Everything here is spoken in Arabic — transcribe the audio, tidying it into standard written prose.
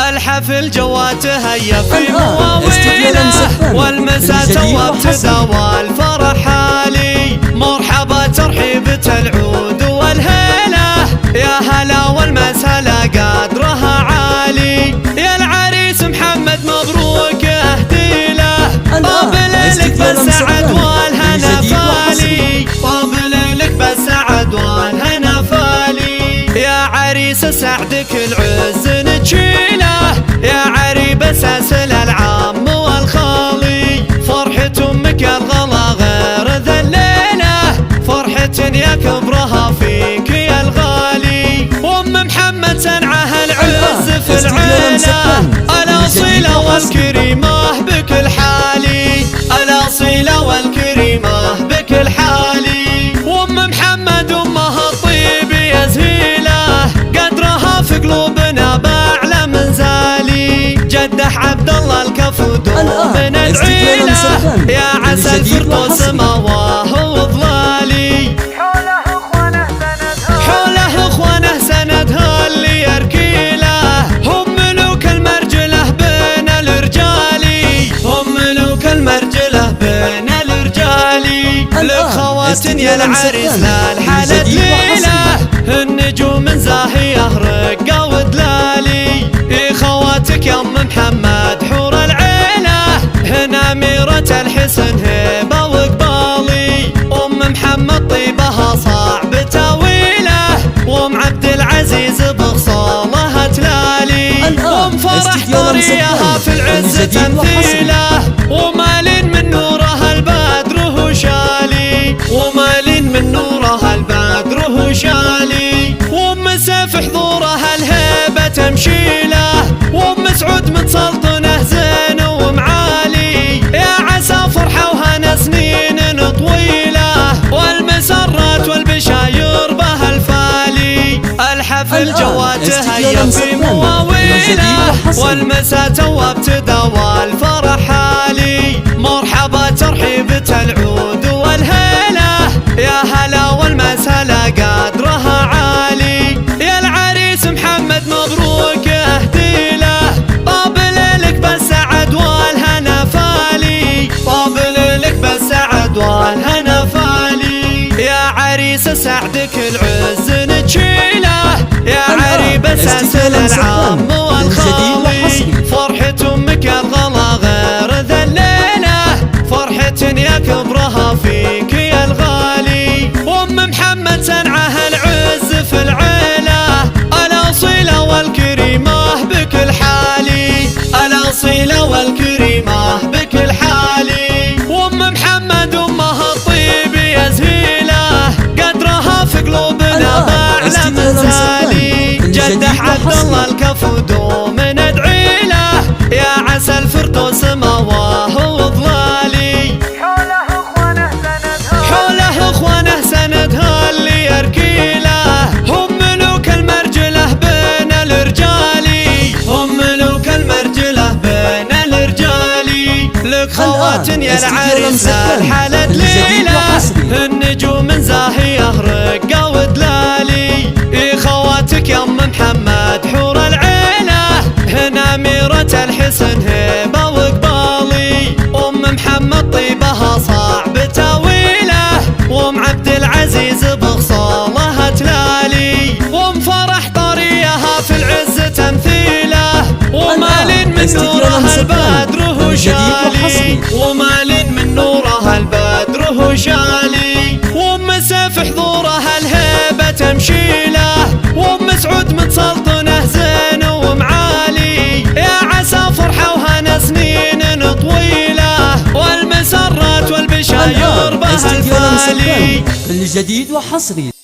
الحفل جوات هيا في مواويله، والمساء تو ابتدى والفرح حالي. مرحبا ترحيبة العود والهيله، يا هلا والمسهلا قدرها عالي. يا العريس محمد مبروك اهدي له، طاب ليلك بالسعد والهنا فالي، طاب ليلك بالسعد والهنا فالي. يا عريس سعدك العز نجيله، يا عريب اساس العام والخالي. فرحة امك الغلا غير ذليله، فرحة يا كبرها فيك يا الغالي. ام محمد سنعها العز في العيله، الاصيله والكريمه بك الحالي، الاصيله والكريمه بك الحالي. وام محمد امها الطيب يزهيله، قدرها في قلوبنا باعلى منزالي. جدح عبد الله الكفو دوم ندعيله، يا عسى الفردوس مواه وظلالي. حوله اخوانه سندها اللي يركيله، هم ملوك المرجله بين الرجالي، هم ملوك المرجله بين الرجالي. لخوات يا العريس للحالة دليله، النجوم زاهيه رقه ودلالي. خواتك يا ام محمد حور العيله، هنا اميرة الحسن هبه وقبالي. ام محمد طيبها صعب تاويله، وام عبد العزيز بخصالها تلالي. ام فرح طريها في العز تمثيله، ومالين من نورها البدر هو شالي، ومالين من نورها البدر هو شالي. وام سيف حضورها الهيبه تمشيله، وام سعود من سلطنه زين ومعالي. يا عسى فرحه وهنا سنين طويله، والمسرات والبشاير بها الفالي. الحفل جوات هيا في مواويله، والمساء تو ابتدى والفرح حالي. مرحبا ترحيبة العود والهيله، يا هلا والمسهلا قدرها عالي. يا العريس محمد مبروك اهدي له، طاب ليلك بالسعد والهنا فالي، طاب ليلك بالسعد والهنا فالي. يا عريس سعدك العز نجيله، يا عريب اساس العام والخالي. فرحة امك الغلا غير ذليله، فرحة يا كبرها فيك يا الغالي. وام محمد سنعها العز في العيله، الاصيله والكريمه بك الحالي، الاصيله والكريمه بك الحالي. وام محمد امها الطيب يزهيله، قدرها في قلوبنا باعلى منزالي. جدح عبد الله الكفو دوم ندعيله، يا عسى الفردوس مواه وظلالي. حوله اخوانه سندها اللي يركيله، هم ملوك المرجله بين الرجالي، هم ملوك المرجله بين الرجالي. لك خوات يا العريس للحالة دليله، النجوم زاهيه رقه ودلالي. خواتك يا ام محمد حور العيله، هنا اميرة الحسن هبه وقبالي. ام محمد طيبها صعب تاويله، وام عبد العزيز بخصالها تلالي. وام فرح طريها في العز تمثيله، ومالين من نورها البدر هو شالي، ومالين من نورها البدر هو شالي. وام سيف حضورها الهيبه تمشيله، وام سعود من سلطنه زين ومعالي. يا عسى فرحه وهنا سنين طويله، والمسرات والبشاير بها الفالي. الجديد وحصري.